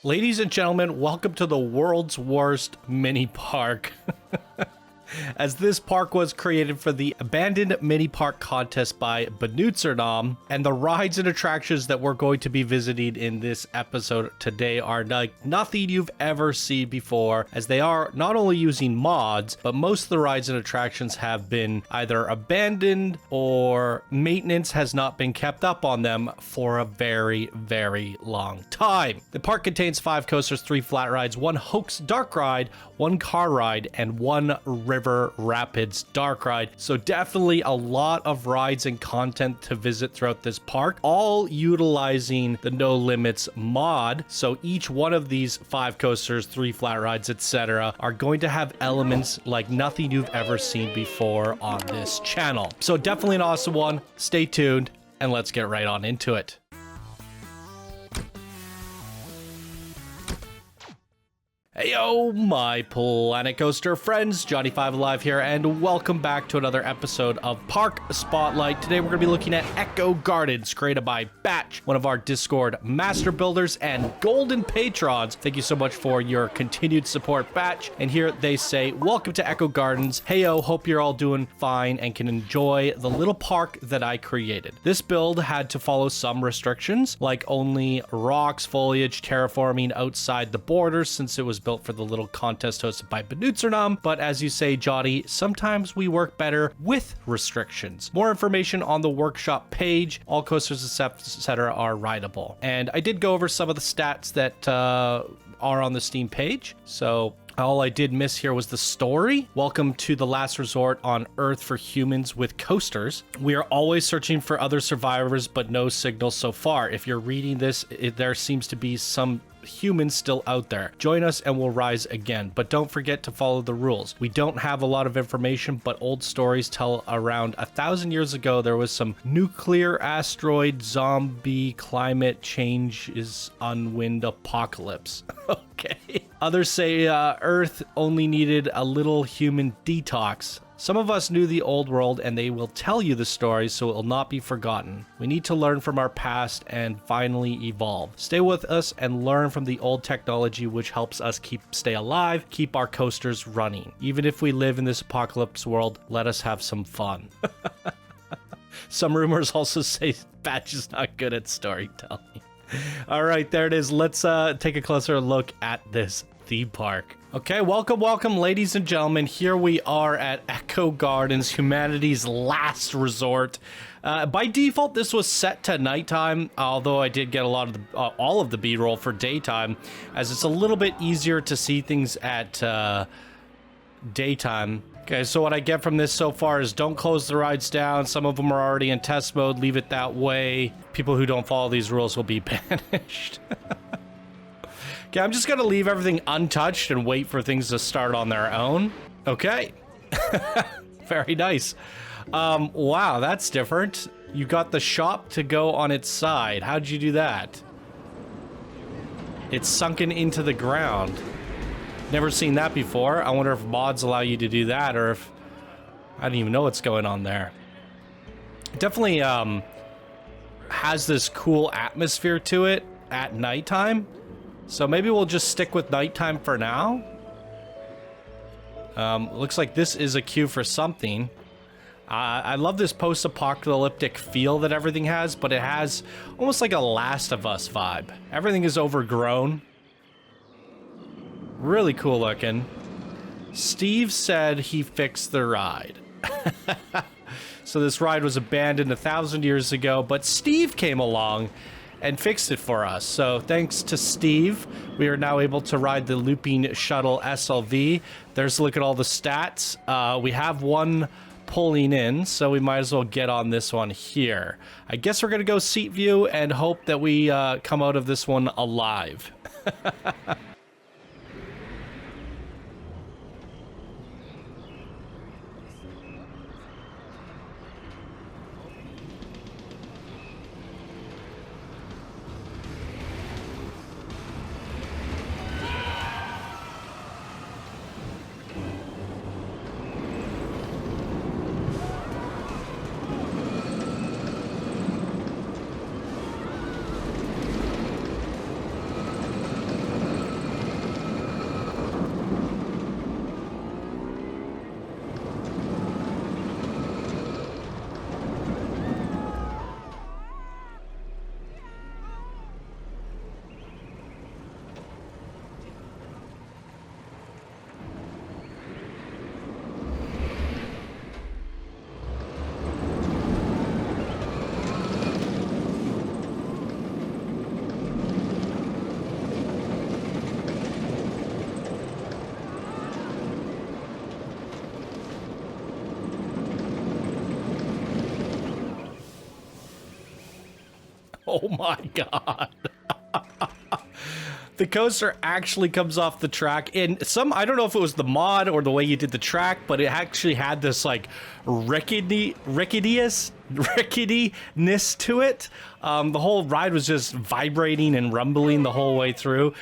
Ladies and gentlemen, welcome to the world's worst mini park. As this park was created for the Abandoned Mini Park contest by Benutzernamen, and the rides and attractions that we're going to be visiting in this episode today are like nothing you've ever seen before, as they are not only using mods, but most of the rides and attractions have been either abandoned or maintenance has not been kept up on them for a very, very long time. The park contains 5 coasters, 3 flat rides, 1 Hoax dark ride, 1 car ride, and 1 River Rapids dark ride. So definitely a lot of rides and content to visit throughout this park, all utilizing the No Limits mod. So each one of these 5 coasters, 3 flat rides, etc. are going to have elements like nothing you've ever seen before on this channel. So definitely an awesome one. Stay tuned and let's get right on into it. Heyo, my Planet Coaster friends, Johnny5 Alive here, and welcome back to another episode of Park Spotlight. Today we're going to be looking at Echo Gardens, created by Batch, one of our Discord master builders and golden patrons. Thank you so much for your continued support, Batch. And here they say, welcome to Echo Gardens. Heyo, hope you're all doing fine and can enjoy the little park that I created. This build had to follow some restrictions, like only rocks, foliage, terraforming outside the borders, since it was built for the little contest hosted by Benutzernamen. But as you say, Johnny, sometimes we work better with restrictions. More information on the workshop page. All coasters, etc. are rideable. And I did go over some of the stats that are on the Steam page. So all I did miss here was the story. Welcome to the last resort on Earth for humans with coasters. We are always searching for other survivors, but no signals so far. If you're reading this, there seems to be some humans still out there. Join us and we'll rise again, but don't forget to follow the rules. We don't have a lot of information, but old stories tell around 1,000 years ago there was some nuclear asteroid zombie climate change is unwind apocalypse. Okay. Others say Earth only needed a little human detox. Some of us knew the old world and they will tell you the stories so it will not be forgotten. We need to learn from our past and finally evolve. Stay with us and learn from the old technology which helps us stay alive, keep our coasters running. Even if we live in this apocalypse world, let us have some fun. Some rumors also say Batch is not good at storytelling. All right, there it is. Let's take a closer look at this theme park. Okay, welcome, ladies and gentlemen. Here we are at Echo Gardens, humanity's last resort. By default, this was set to nighttime, although I did get a lot of all of the B-roll for daytime, as it's a little bit easier to see things at daytime. Okay, so what I get from this so far is don't close the rides down. Some of them are already in test mode. Leave it that way. People who don't follow these rules will be banished. Okay, I'm just gonna leave everything untouched and wait for things to start on their own. Okay. Very nice. Wow, that's different. You got the shop to go on its side. How'd you do that? It's sunken into the ground. Never seen that before. I wonder if mods allow you to do that, or if I don't even know what's going on there. It definitely has this cool atmosphere to it at nighttime. So maybe we'll just stick with nighttime for now. Looks like this is a queue for something. I love this post-apocalyptic feel that everything has, but it has almost like a Last of Us vibe. Everything is overgrown. Really cool looking. Steve said he fixed the ride. So this ride was abandoned 1,000 years ago, but Steve came along and fixed it for us. So thanks to Steve, we are now able to ride the looping shuttle SLV. There's a look at all the stats. We have one pulling in, so we might as well get on this one here. I guess we're gonna go seat view and hope that we come out of this one alive. Oh my god. The coaster actually comes off the track, and I don't know if it was the mod or the way you did the track, but it actually had this like rickettiness to it. The whole ride was just vibrating and rumbling the whole way through.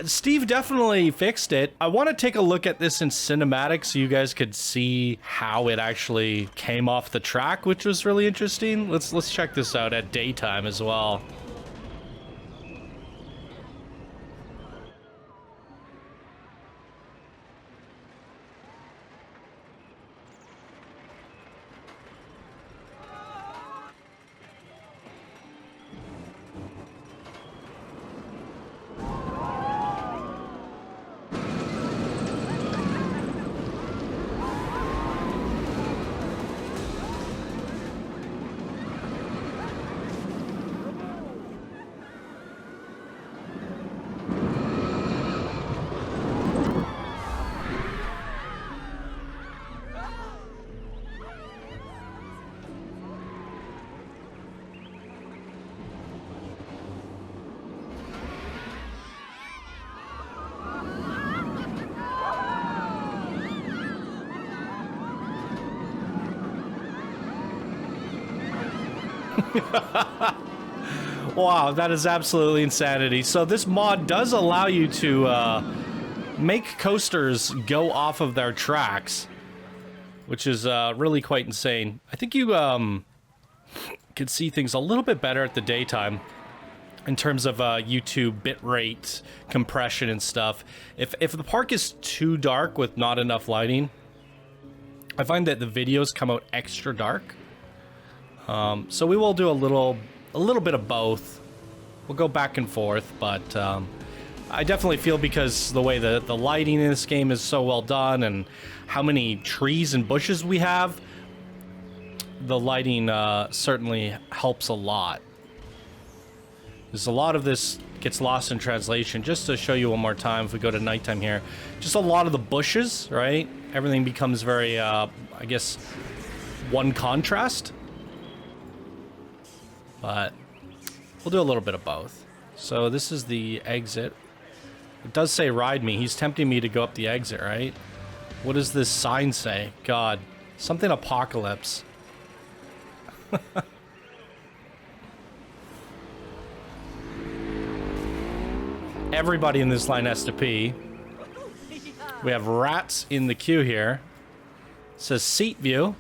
Steve definitely fixed it. I want to take a look at this in cinematic so you guys could see how it actually came off the track, which was really interesting. Let's check this out at daytime as well. Wow, that is absolutely insanity. So this mod does allow you to make coasters go off of their tracks, which is really quite insane. I think you can see things a little bit better at the daytime in terms of YouTube bitrate compression and stuff. If the park is too dark with not enough lighting, I find that the videos come out extra dark. So we will do a little bit of both. We'll go back and forth, but I definitely feel because the way the lighting in this game is so well done and how many trees and bushes we have, the lighting certainly helps a lot. There's a lot of this gets lost in translation. Just to show you one more time, if we go to nighttime here, just a lot of the bushes, right? Everything becomes very, I guess, one contrast. But we'll do a little bit of both. So this is the exit. It does say ride me. He's tempting me to go up the exit, right? What does this sign say? God, something apocalypse. Everybody in this line has to pee. We have rats in the queue here. It says seat view.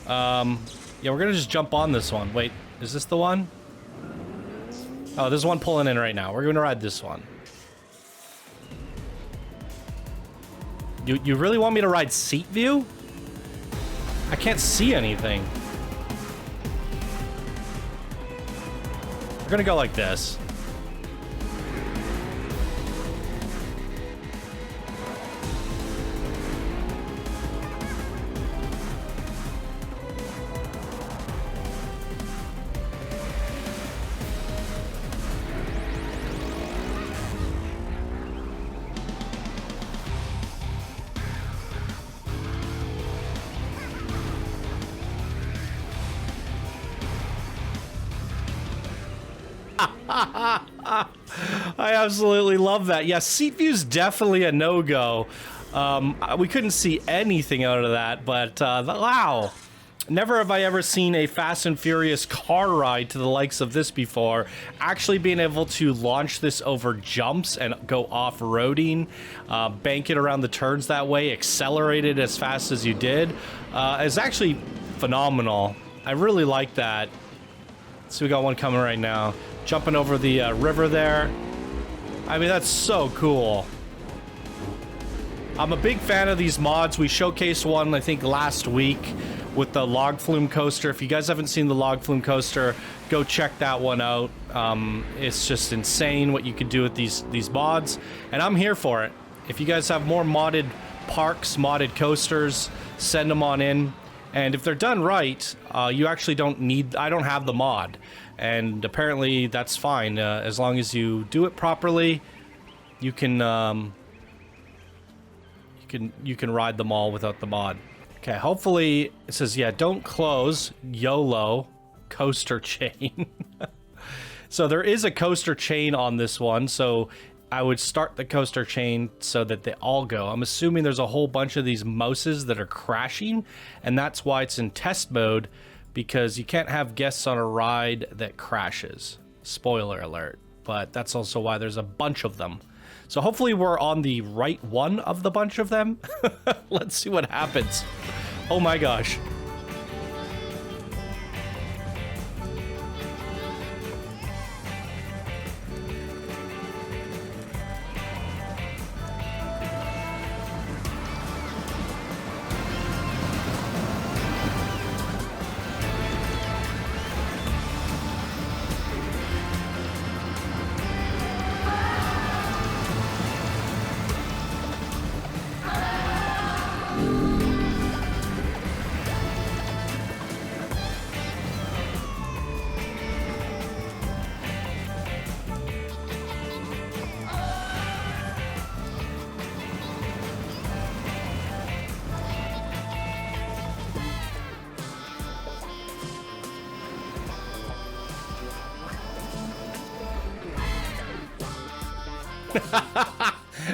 Yeah, we're gonna just jump on this one. Wait. Is this the one? Oh, there's one pulling in right now. We're going to ride this one. You really want me to ride seat view? I can't see anything. We're going to go like this. I absolutely love that. Yeah, seat view's definitely a no-go. We couldn't see anything out of that, but wow. Never have I ever seen a Fast and Furious car ride to the likes of this before. Actually being able to launch this over jumps and go off-roading, bank it around the turns that way, accelerate it as fast as you did, is actually phenomenal. I really like that. So we got one coming right now. Jumping over the river there. I mean, that's so cool. I'm a big fan of these mods. We showcased one, I think, last week with the log flume coaster. If you guys haven't seen the log flume coaster, go check that one out. It's just insane what you can do with these mods, and I'm here for it. If you guys have more modded parks, modded coasters, send them on in. And if they're done right, you actually don't need... I don't have the mod. And apparently that's fine. As long as you do it properly, you can ride them all without the mod. Okay, hopefully it says, yeah, don't close YOLO coaster chain. So there is a coaster chain on this one, so I would start the coaster chain so that they all go. I'm assuming there's a whole bunch of these mouses that are crashing, and that's why it's in test mode, because you can't have guests on a ride that crashes. Spoiler alert. But that's also why there's a bunch of them. So hopefully we're on the right one of the bunch of them. Let's see what happens. Oh my gosh.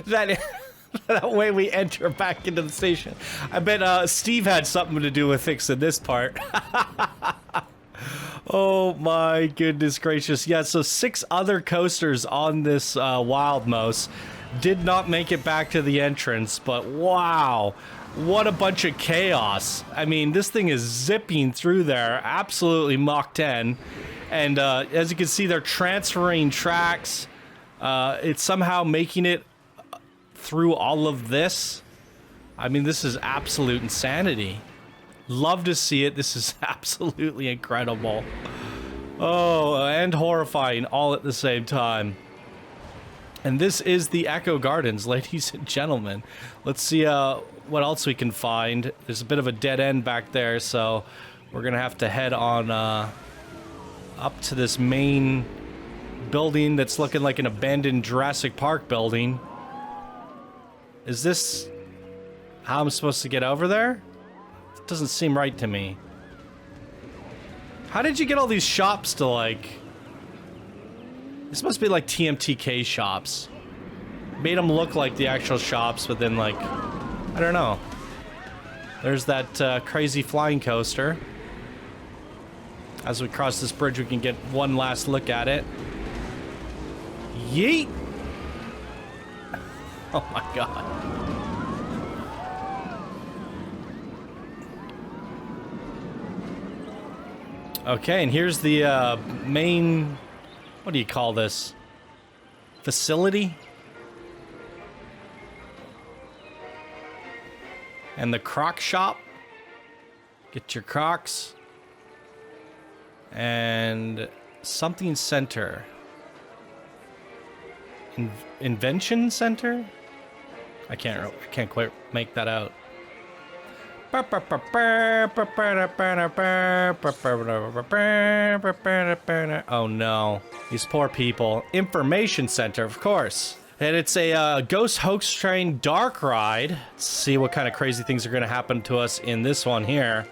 that way we enter back into the station. I bet Steve had something to do with fixing this part. Oh my goodness gracious. Yeah, so 6 other coasters on this Wild Mouse did not make it back to the entrance, but wow, what a bunch of chaos. I mean, this thing is zipping through there, absolutely Mach 10. And as you can see, they're transferring tracks. It's somehow making it through all of this. I mean, this is absolute insanity. Love to see it. This is absolutely incredible. Oh, and horrifying all at the same time. And this is the Echo Gardens, ladies and gentlemen. Let's see what else we can find. There's a bit of a dead end back there, so we're gonna have to head on up to this main building that's looking like an abandoned Jurassic Park building. Is this how I'm supposed to get over there? It doesn't seem right to me. How did you get all these shops to, like... This must be like TMTK shops. Made them look like the actual shops, but then, like... I don't know. There's that crazy flying coaster. As we cross this bridge, we can get one last look at it. Yeet! Oh my god. Okay, and here's the main... What do you call this? Facility? And the Croc shop. Get your Crocs. And something center. Invention center? I can't quite make that out. Oh no, these poor people. Information center, of course. And it's a Ghost Hoax Train dark ride. Let's see what kind of crazy things are going to happen to us in this one here.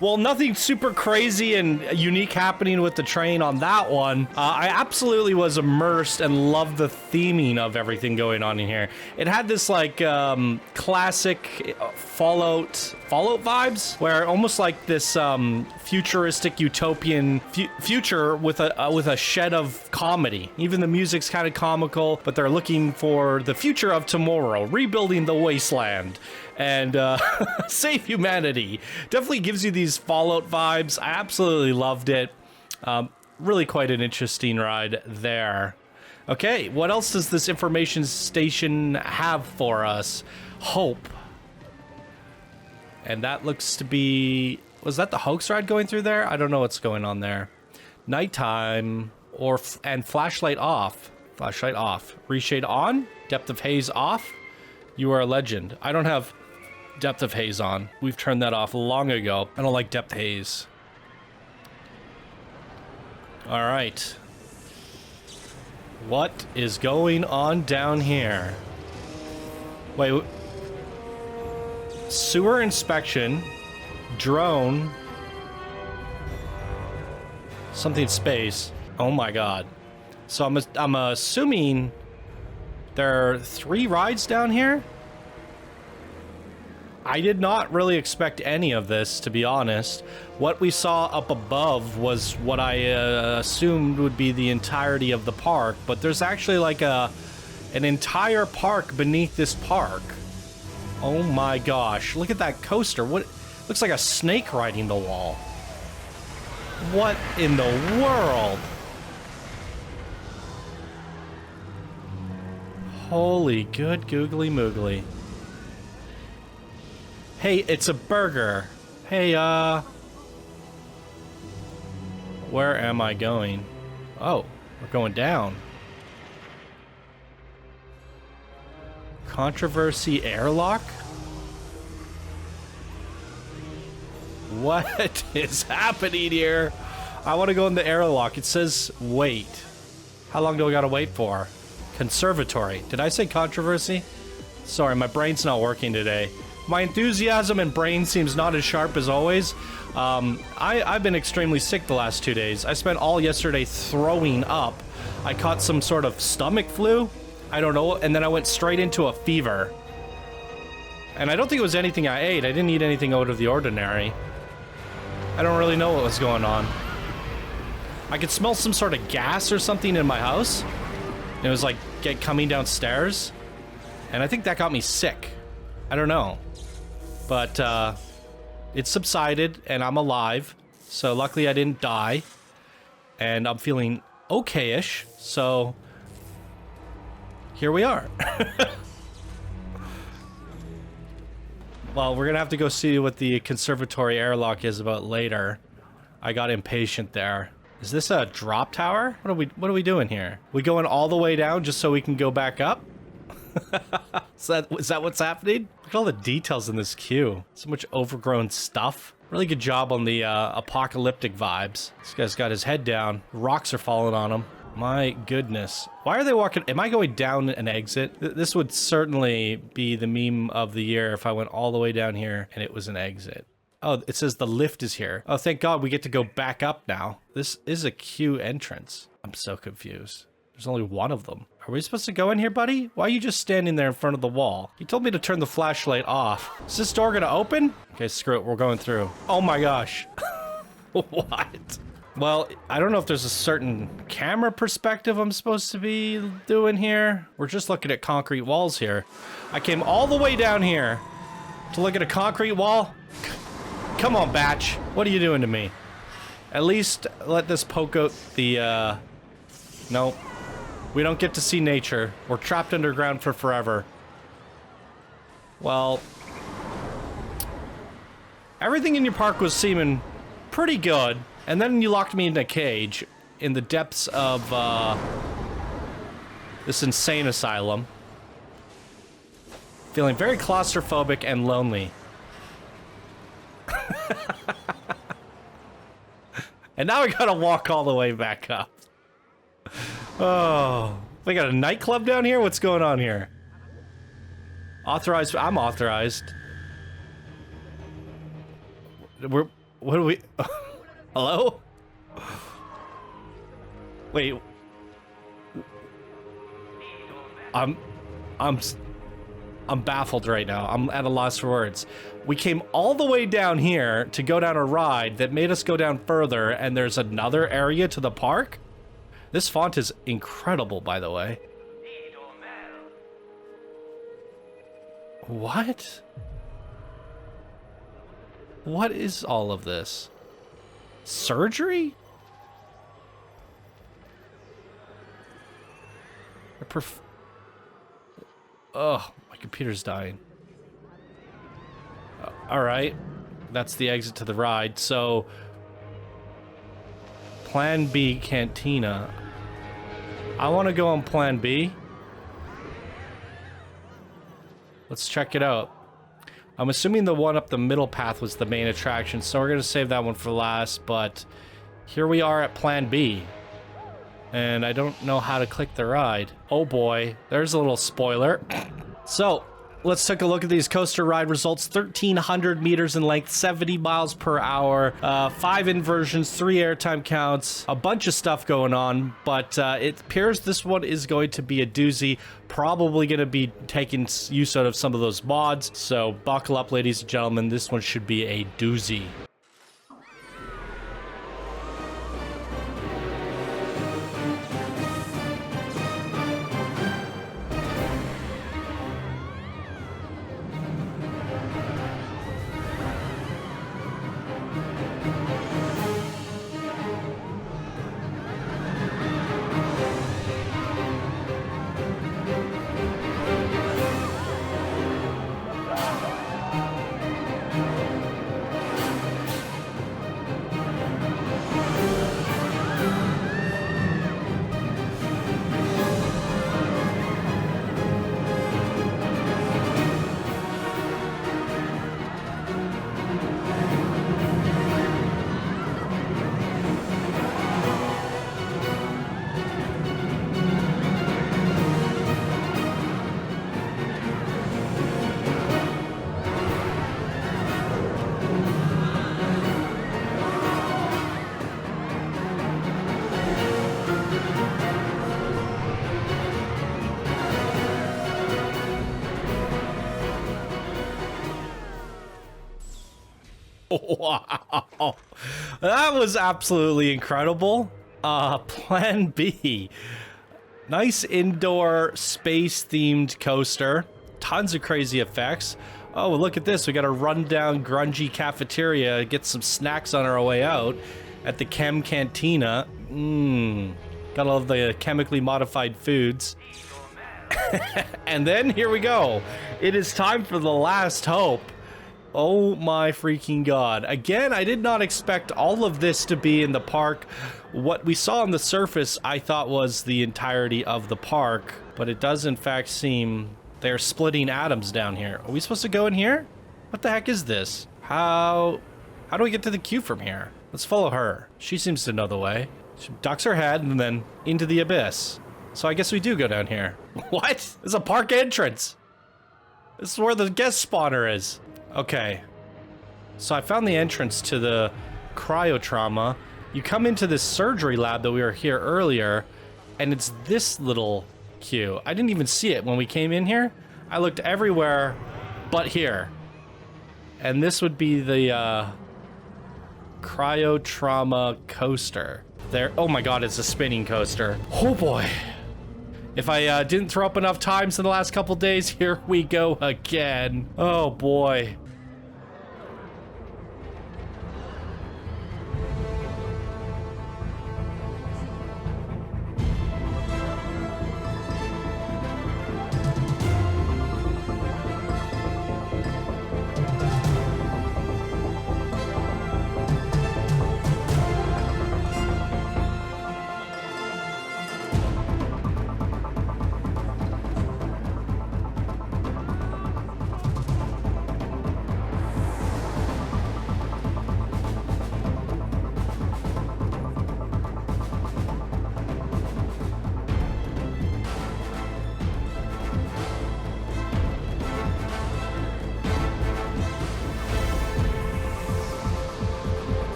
Well, nothing super crazy and unique happening with the train on that one. I absolutely was immersed and loved the theming of everything going on in here. It had this like classic Fallout vibes, where almost like this futuristic utopian future with a shed of comedy. Even the music's kind of comical, but they're looking for the future of tomorrow, rebuilding the wasteland and save humanity. Definitely gives you these Fallout vibes. I absolutely loved it. Really quite an interesting ride there. Okay, what else does this information station have for us? Hope. And that looks to be... Was that the Hoax ride going through there? I don't know what's going on there. Nighttime and flashlight off. Flashlight off. Reshade on. Depth of haze off. You are a legend. I don't have depth of haze on. We've turned that off long ago. I don't like depth haze. All right. What is going on down here? Wait. Sewer inspection. Drone. Something space. Oh my god. So I'm assuming there are 3 rides down here? I did not really expect any of this, to be honest. What we saw up above was what I assumed would be the entirety of the park, but there's actually like an entire park beneath this park. Oh my gosh, look at that coaster. What looks like a snake riding the wall. What in the world? Holy good googly moogly. Hey, it's a burger. Hey, where am I going? Oh, we're going down. Controversy airlock? What is happening here? I want to go in the airlock. It says wait. How long do I gotta wait for? Conservatory. Did I say controversy? Sorry, my brain's not working today. My enthusiasm and brain seems not as sharp as always. I've been extremely sick the last 2 days. I spent all yesterday throwing up. I caught some sort of stomach flu. I don't know. And then I went straight into a fever. And I don't think it was anything I ate. I didn't eat anything out of the ordinary. I don't really know what was going on. I could smell some sort of gas or something in my house. It was like coming downstairs. And I think that got me sick. I don't know. But it subsided and I'm alive. So luckily I didn't die. And I'm feeling okay-ish. So here we are. Well, we're gonna have to go see what the conservatory airlock is about later. I got impatient there. Is this a drop tower? What are we doing here? We going all the way down just so we can go back up? Is that what's happening? Look at all the details in this queue. So much overgrown stuff. Really good job on the apocalyptic vibes. This guy's got his head down. Rocks are falling on him. My goodness. Why are they walking? Am I going down an exit? This would certainly be the meme of the year if I went all the way down here and it was an exit. Oh, it says the lift is here. Oh, thank God we get to go back up now. This is a queue entrance. I'm so confused. There's only one of them. Are we supposed to go in here, buddy? Why are you just standing there in front of the wall? You told me to turn the flashlight off. Is this door gonna open? Okay, screw it. We're going through. Oh my gosh. What? Well, I don't know if there's a certain camera perspective I'm supposed to be doing here. We're just looking at concrete walls here. I came all the way down here to look at a concrete wall. Come on, Batch. What are you doing to me? At least let this poke out the, Nope. We don't get to see nature. We're trapped underground for forever. Well, everything in your park was seeming pretty good. And then you locked me in a cage in the depths of, this insane asylum. Feeling very claustrophobic and lonely. And now we gotta walk all the way back up. Oh, we got a nightclub down here? What's going on here? Authorized? I'm authorized. What do we... Hello? Wait. I'm baffled right now. I'm at a loss for words. We came all the way down here to go down a ride that made us go down further, and there's another area to the park? This font is incredible, by the way. What? What is all of this? Surgery? Oh, my computer's dying. Alright. That's the exit to the ride. So, Plan B Cantina. I want to go on Plan B. Let's check it out. I'm assuming the one up the middle path was the main attraction, so we're going to save that one for last, but here we are at Plan B. And I don't know how to click the ride. Oh boy, there's a little spoiler. So, let's take a look at these coaster ride results. 1,300 meters in length, 70 miles per hour, 5 inversions, 3 airtime counts, a bunch of stuff going on, but it appears this one is going to be a doozy. Probably going to be taking use out of some of those mods, so buckle up, ladies and gentlemen. This one should be a doozy. Wow, that was absolutely incredible. Plan B. Nice indoor space-themed coaster. Tons of crazy effects. Oh, look at this. We got a rundown, grungy cafeteria. Get some snacks on our way out at the Chem Cantina. Got all of the chemically modified foods. And then here we go. It is time for the last hope. Oh my freaking god. Again, I did not expect all of this to be in the park. What we saw on the surface, I thought was the entirety of the park, but it does in fact seem they're splitting atoms down here. Are we supposed to go in here? What the heck is this? How do we get to the queue from here? Let's follow her. She seems to know the way. She ducks her head and then into the abyss. So I guess we do go down here. What? There's a park entrance. This is where the guest spawner is. Okay, so I found the entrance to the cryo trauma. You come into this surgery lab that we were here earlier, and it's this little queue. I didn't even see it when we came in here. I looked everywhere but here. And this would be the cryo trauma coaster. There, oh my god, it's a spinning coaster. Oh boy. If I didn't throw up enough times in the last couple days, here we go again. Oh boy.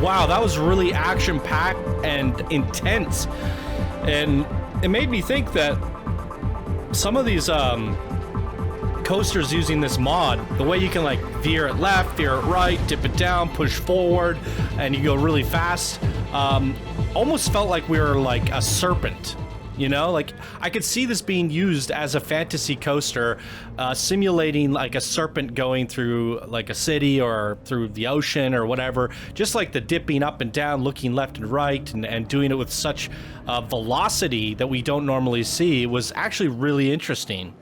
Wow, that was really action-packed and intense. And it made me think that some of these coasters using this mod, the way you can like veer it left, veer it right, dip it down, push forward, and you go really fast, almost felt like we were like a serpent. You know, like I could see this being used as a fantasy coaster, simulating like a serpent going through like a city or through the ocean or whatever. Just like the dipping up and down, looking left and right, and doing it with such velocity that we don't normally see was actually really interesting.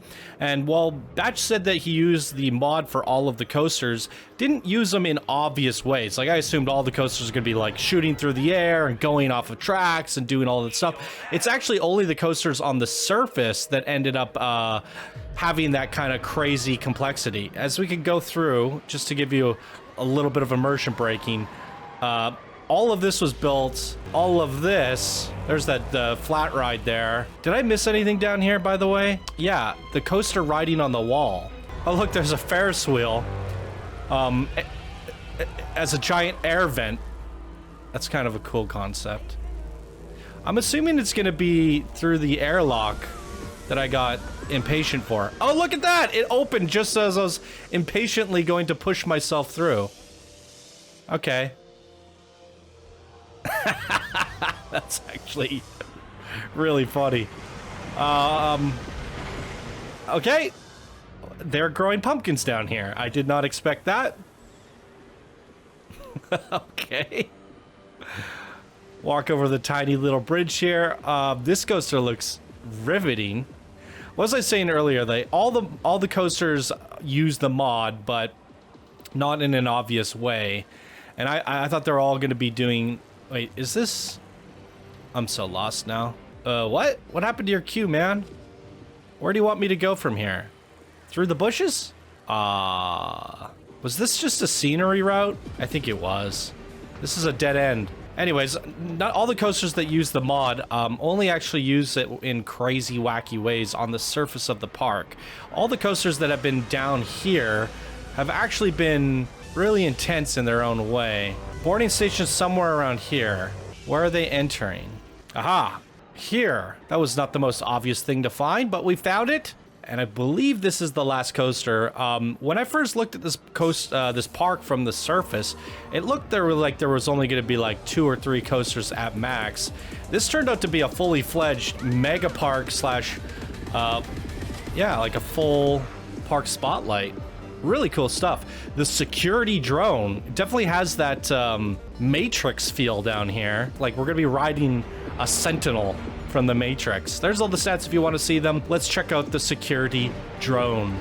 And while Batch said that he used the mod for all of the coasters, didn't use them in obvious ways. Like I assumed all the coasters are going to be like shooting through the air and going off of tracks and doing all that stuff. It's actually only the coasters on the surface that ended up having that kind of crazy complexity. As we can go through, just to give you a little bit of immersion breaking, all of this was built, all of this, there's the flat ride there. Did I miss anything down here, by the way? Yeah, the coaster riding on the wall. Oh, look, there's a Ferris wheel as a giant air vent. That's kind of a cool concept. I'm assuming it's gonna be through the airlock that I got impatient for. Oh, look at that! It opened just as I was impatiently going to push myself through. Okay. That's actually really funny. Okay. They're growing pumpkins down here. I did not expect that. Okay. Walk over the tiny little bridge here. This coaster looks riveting. What was I saying earlier? All the coasters use the mod, but not in an obvious way. And I thought they were all going to be doing... Wait, is this... I'm so lost now. What? What happened to your queue, man? Where do you want me to go from here? Through the bushes? Was this just a scenery route? I think it was. This is a dead end. Anyways, not all the coasters that use the mod only actually use it in crazy, wacky ways on the surface of the park. All the coasters that have been down here have actually been really intense in their own way. Boarding station somewhere around here. Where are they entering? Aha! Here. That was not the most obvious thing to find, but we found it. And I believe this is the last coaster. When I first looked at this this park from the surface, it looked like there was only going to be like 2 or 3 coasters at max. This turned out to be a fully fledged mega park slash, yeah, like a full park spotlight. Really cool stuff. The security drone definitely has that Matrix feel down here. Like we're gonna be riding a Sentinel from the Matrix. There's all the stats if you want to see them. Let's check out the security drone.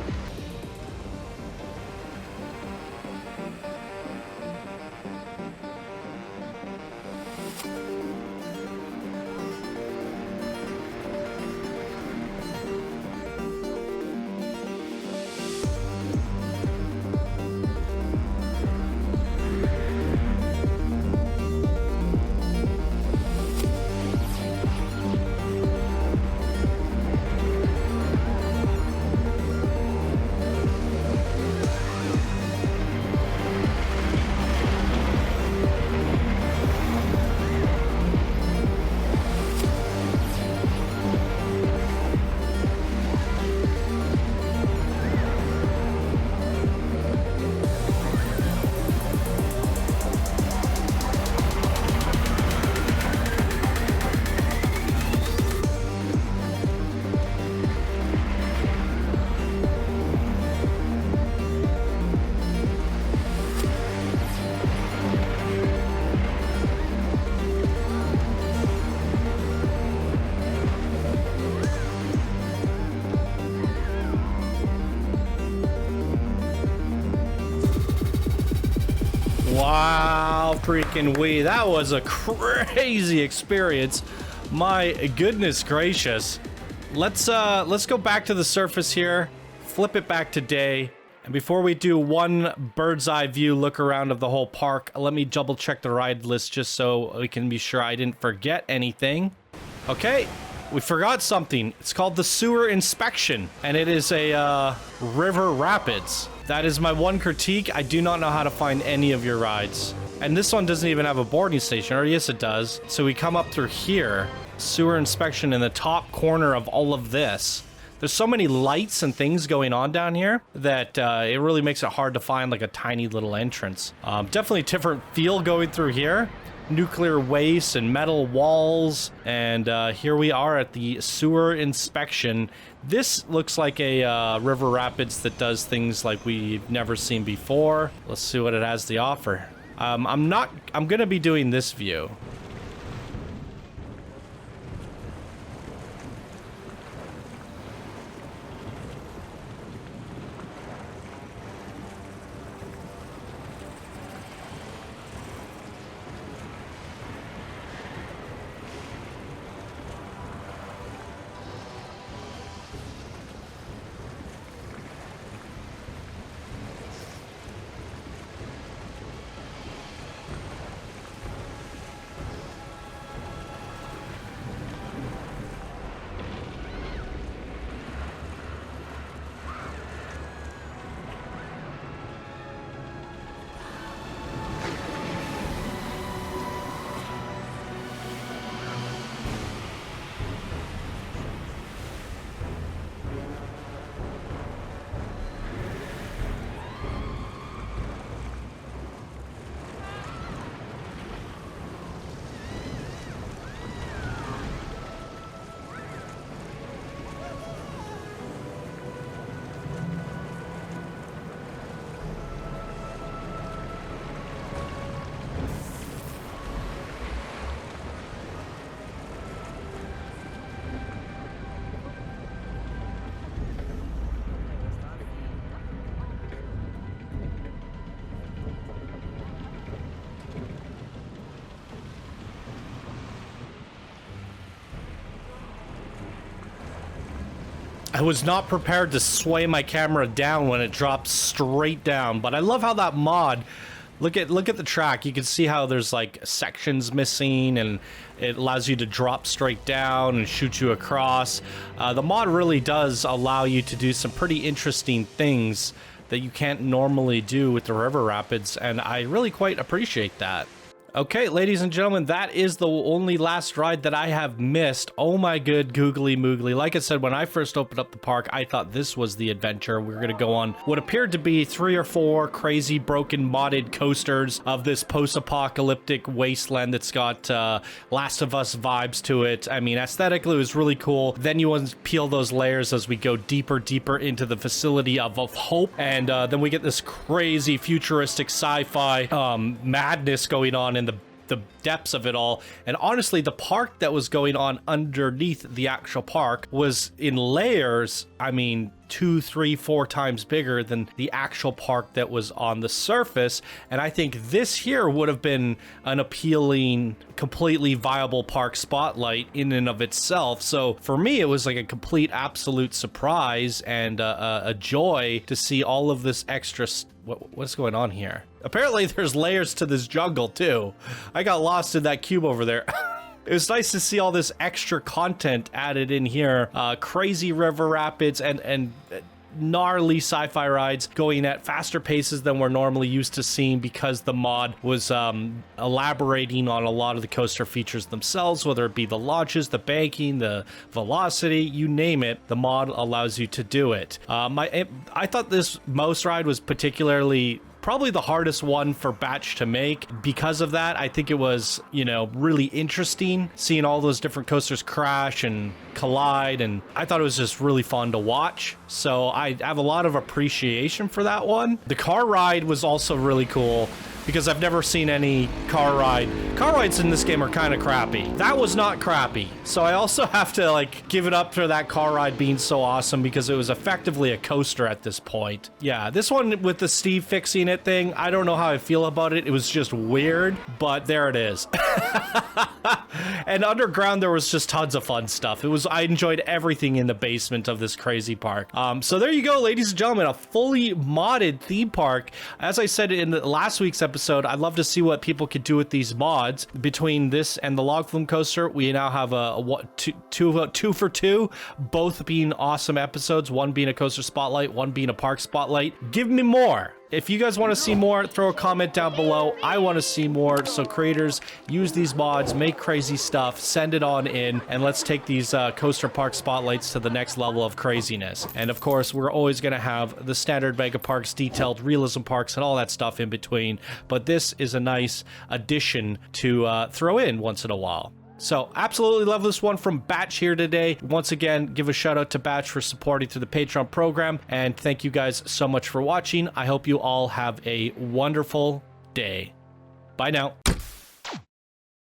Wow, freaking wee. That was a crazy experience. My goodness gracious. Let's go back to the surface here, flip it back to day. And before we do one bird's eye view look around of the whole park, let me double check the ride list just so we can be sure I didn't forget anything. Okay, we forgot something. It's called the sewer inspection, and it is a river rapids. That is my one critique. I do not know how to find any of your rides. And this one doesn't even have a boarding station, or yes, it does. So we come up through here, sewer inspection in the top corner of all of this. There's so many lights and things going on down here that it really makes it hard to find like a tiny little entrance. Definitely a different feel going through here. Nuclear waste and metal walls. And here we are at the sewer inspection. This looks like a river rapids that does things like we've never seen before. Let's see what it has to offer. I'm gonna be doing this view. I was not prepared to sway my camera down when it drops straight down, but I love how that mod, look at the track. You can see how there's like sections missing, and it allows you to drop straight down and shoot you across. The mod really does allow you to do some pretty interesting things that you can't normally do with the river rapids, and I really quite appreciate that. Okay, ladies and gentlemen, that is the only last ride that I have missed. Oh my good googly moogly. Like I said, when I first opened up the park, I thought this was the adventure. We were going to go on what appeared to be 3 or 4 crazy, broken, modded coasters of this post-apocalyptic wasteland that's got Last of Us vibes to it. I mean, aesthetically, it was really cool. Then you peel those layers as we go deeper into the facility of hope. And then we get this crazy, futuristic sci-fi madness going on in the depths of it all. And honestly, the park that was going on underneath the actual park was in layers, I mean, 2, 3, 4 times bigger than the actual park that was on the surface. And I think this here would have been an appealing, completely viable park spotlight in and of itself. So for me, it was like a complete absolute surprise and a joy to see all of this extra what's going on here. Apparently there's layers to this jungle too. I got lost in that cube over there. It was nice to see all this extra content added in here. Crazy river rapids and gnarly sci-fi rides going at faster paces than we're normally used to seeing, because the mod was elaborating on a lot of the coaster features themselves, whether it be the launches, the banking, the velocity, you name it, the mod allows you to do it. I thought this most ride was particularly probably the hardest one for Batch to make. Because of that, I think it was, you know, really interesting seeing all those different coasters crash and collide, and I thought it was just really fun to watch. So I have a lot of appreciation for that one. The car ride was also really cool, because I've never seen any car rides in this game are kind of crappy. That was not crappy. So I also have to like give it up for that car ride being so awesome, because it was effectively a coaster at this point. Yeah, this one with the Steve fixing it thing, I don't know how I feel about it. It was just weird, but there it is. And underground, there was just tons of fun stuff. I enjoyed everything in the basement of this crazy park. So there you go, ladies and gentlemen, a fully modded theme park. As I said in the last week's episode, I'd love to see what people could do with these mods. Between this and the log flume coaster, we now have two for two, both being awesome episodes, one being a coaster spotlight, one being a park spotlight. Give me more. If you guys want to see more, throw a comment down below. I want to see more. So creators, use these mods, make crazy stuff, send it on in, and let's take these Coaster Park spotlights to the next level of craziness. And of course, we're always going to have the standard mega parks, detailed realism parks, and all that stuff in between. But this is a nice addition to throw in once in a while. So absolutely love this one from Batch here today. Once again, give a shout out to Batch for supporting through the Patreon program. And thank you guys so much for watching. I hope you all have a wonderful day. Bye now.